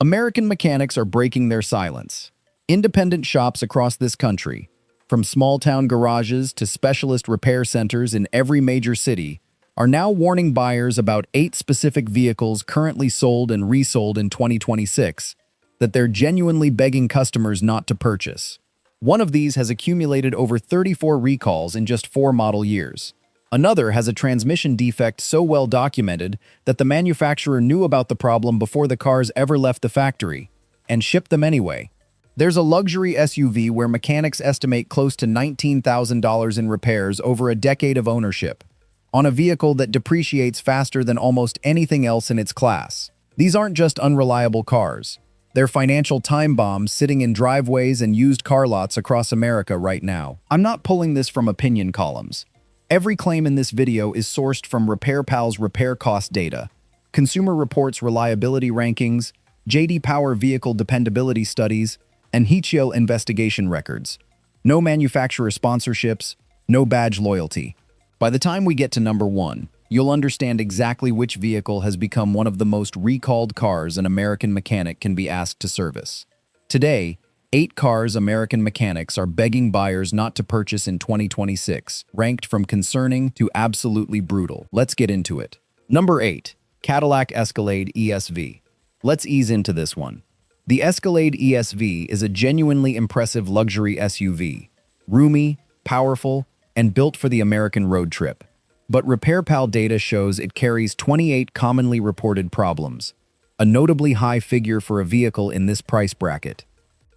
American mechanics are breaking their silence. Independent shops across this country, from small-town garages to specialist repair centers in every major city, are now warning buyers about 8 specific vehicles currently sold and resold in 2026 that they're genuinely begging customers not to purchase. One of these has accumulated over 34 recalls in just 4 model years. Another has a transmission defect so well documented that the manufacturer knew about the problem before the cars ever left the factory, and shipped them anyway. There's a luxury SUV where mechanics estimate close to $19,000 in repairs over a decade of ownership, on a vehicle that depreciates faster than almost anything else in its class. These aren't just unreliable cars. They're financial time bombs sitting in driveways and used car lots across America right now. I'm not pulling this from opinion columns. Every claim in this video is sourced from RepairPal's repair cost data, Consumer Reports reliability rankings, J.D. Power vehicle dependability studies, and Hitchio investigation records. No manufacturer sponsorships, no badge loyalty. By the time we get to number 1, you'll understand exactly which vehicle has become one of the most recalled cars an American mechanic can be asked to service. Today, 8 cars American mechanics are begging buyers not to purchase in 2026, ranked from concerning to absolutely brutal. Let's get into it. Number 8. Cadillac Escalade ESV. Let's ease into this one. The Escalade ESV is a genuinely impressive luxury SUV, roomy, powerful, and built for the American road trip. But RepairPal data shows it carries 28 commonly reported problems, a notably high figure for a vehicle in this price bracket.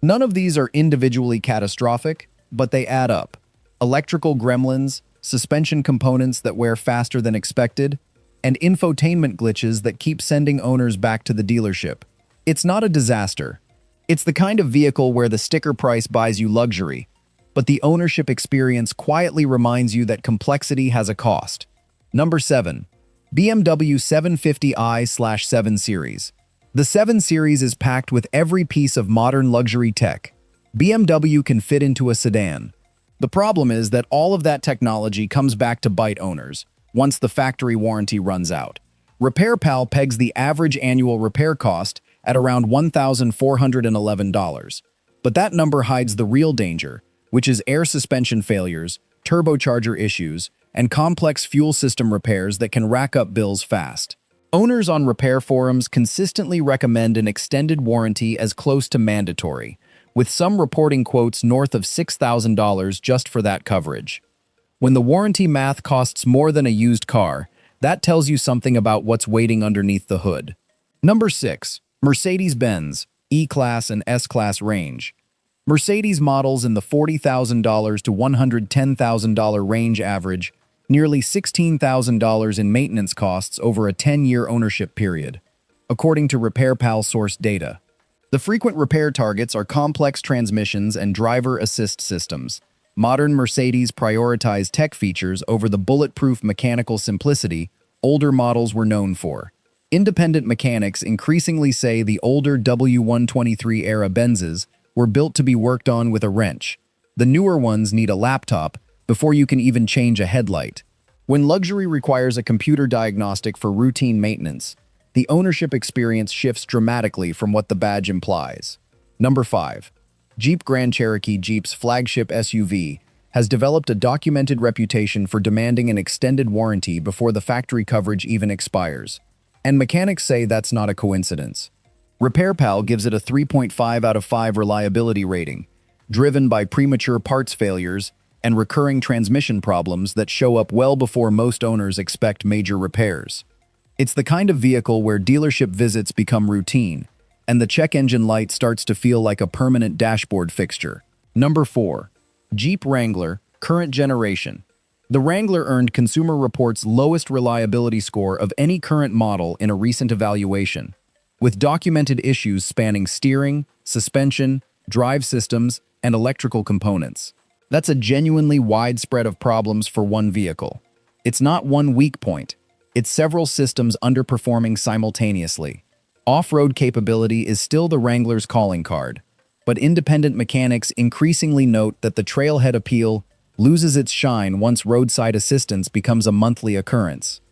None of these are individually catastrophic, but they add up. Electrical gremlins, suspension components that wear faster than expected, and infotainment glitches that keep sending owners back to the dealership. It's not a disaster. It's the kind of vehicle where the sticker price buys you luxury, but the ownership experience quietly reminds you that complexity has a cost. Number 7. BMW 750i/7 Series. The 7 Series is packed with every piece of modern luxury tech BMW can fit into a sedan. The problem is that all of that technology comes back to bite owners once the factory warranty runs out. RepairPal pegs the average annual repair cost at around $1,411. But that number hides the real danger, which is air suspension failures, turbocharger issues, and complex fuel system repairs that can rack up bills fast. Owners on repair forums consistently recommend an extended warranty as close to mandatory, with some reporting quotes north of $6,000 just for that coverage. When the warranty math costs more than a used car, that tells you something about what's waiting underneath the hood. Number 6. Mercedes-Benz E-Class and S-Class range. Mercedes models in the $40,000 to $110,000 range average nearly $16,000 in maintenance costs over a 10-year ownership period, according to RepairPal source data. The frequent repair targets are complex transmissions and driver assist systems. Modern Mercedes prioritize tech features over the bulletproof mechanical simplicity older models were known for. Independent mechanics increasingly say the older W123-era Benzes were built to be worked on with a wrench. The newer ones need a laptop before you can even change a headlight. When luxury requires a computer diagnostic for routine maintenance, the ownership experience shifts dramatically from what the badge implies. Number 5. Jeep Grand Cherokee. Jeep's flagship SUV has developed a documented reputation for demanding an extended warranty before the factory coverage even expires. And mechanics say that's not a coincidence. RepairPal gives it a 3.5 out of 5 reliability rating, driven by premature parts failures and recurring transmission problems that show up well before most owners expect major repairs. It's the kind of vehicle where dealership visits become routine, and the check engine light starts to feel like a permanent dashboard fixture. Number 4. Jeep Wrangler, current generation. The Wrangler earned Consumer Reports' lowest reliability score of any current model in a recent evaluation, with documented issues spanning steering, suspension, drive systems, and electrical components. That's a genuinely wide spread of problems for one vehicle. It's not one weak point. It's several systems underperforming simultaneously. Off-road capability is still the Wrangler's calling card, but independent mechanics increasingly note that the trailhead appeal loses its shine once roadside assistance becomes a monthly occurrence.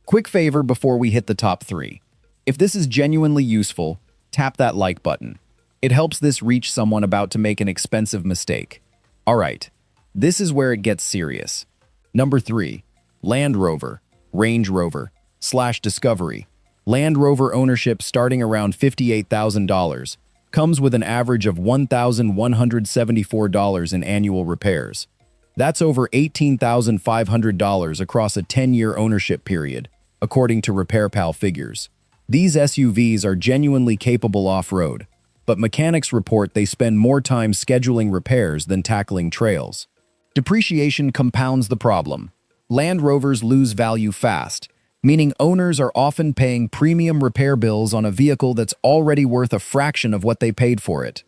Quick favor before we hit the top 3. If this is genuinely useful, tap that like button. It helps this reach someone about to make an expensive mistake. Alright, this is where it gets serious. Number 3. Land Rover, Range Rover, / Discovery. Land Rover ownership starting around $58,000, comes with an average of $1,174 in annual repairs. That's over $18,500 across a 10-year ownership period, according to RepairPal figures. These SUVs are genuinely capable off-road, but mechanics report they spend more time scheduling repairs than tackling trails. Depreciation compounds the problem. Land Rovers lose value fast, meaning owners are often paying premium repair bills on a vehicle that's already worth a fraction of what they paid for it.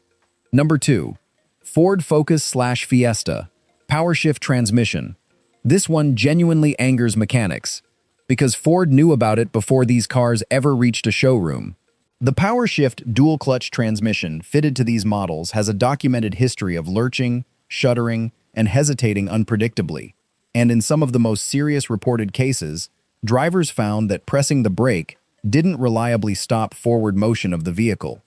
Number 2. Ford Focus / Fiesta, PowerShift transmission. This one genuinely angers mechanics, because Ford knew about it before these cars ever reached a showroom. The PowerShift dual-clutch transmission fitted to these models has a documented history of lurching, shuddering, and hesitating unpredictably, and in some of the most serious reported cases, drivers found that pressing the brake didn't reliably stop forward motion of the vehicle.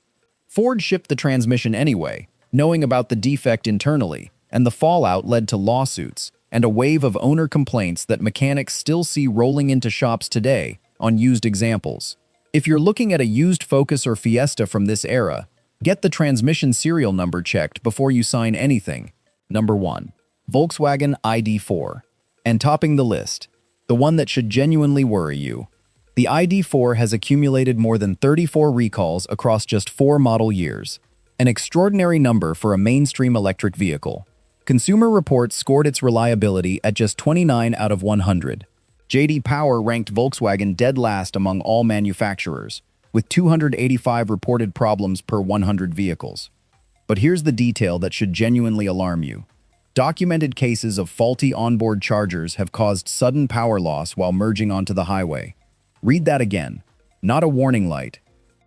Ford shipped the transmission anyway, knowing about the defect internally, and the fallout led to lawsuits and a wave of owner complaints that mechanics still see rolling into shops today on used examples. If you're looking at a used Focus or Fiesta from this era, get the transmission serial number checked before you sign anything. Number 1. Volkswagen ID.4. And topping the list, the one that should genuinely worry you. The ID.4 has accumulated more than 34 recalls across just 4 model years, an extraordinary number for a mainstream electric vehicle. Consumer Reports scored its reliability at just 29 out of 100. J.D. Power ranked Volkswagen dead last among all manufacturers, with 285 reported problems per 100 vehicles. But here's the detail that should genuinely alarm you. Documented cases of faulty onboard chargers have caused sudden power loss while merging onto the highway. Read that again. Not a warning light.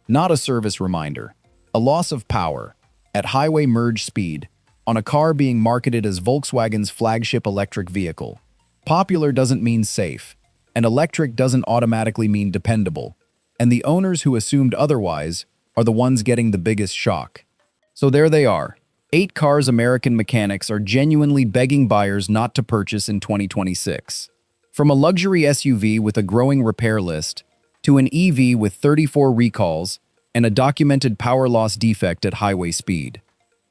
Not a service reminder. A loss of power, at highway merge speed, on a car being marketed as Volkswagen's flagship electric vehicle. Popular doesn't mean safe, and electric doesn't automatically mean dependable, and the owners who assumed otherwise are the ones getting the biggest shock. So there they are. 8 cars American mechanics are genuinely begging buyers not to purchase in 2026. From a luxury SUV with a growing repair list, to an EV with 34 recalls and a documented power loss defect at highway speed.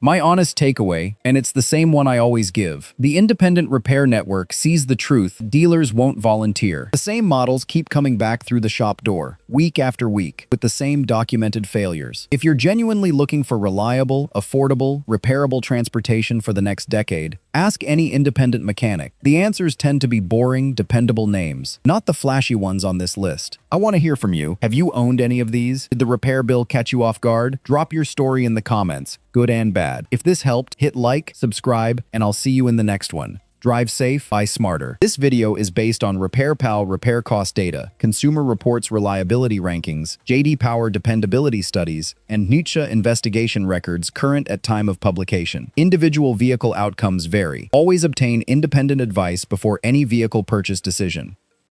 My honest takeaway, and it's the same one I always give, the independent repair network sees the truth dealers won't volunteer. The same models keep coming back through the shop door, week after week, with the same documented failures. If you're genuinely looking for reliable, affordable, repairable transportation for the next decade, ask any independent mechanic. The answers tend to be boring, dependable names, not the flashy ones on this list. I want to hear from you. Have you owned any of these? Did the repair bill catch you off guard? Drop your story in the comments, good and bad. If this helped, hit like, subscribe, and I'll see you in the next one. Drive safe, buy smarter. This video is based on RepairPal repair cost data, Consumer Reports reliability rankings, J.D. Power dependability studies, and NHTSA investigation records current at time of publication. Individual vehicle outcomes vary. Always obtain independent advice before any vehicle purchase decision.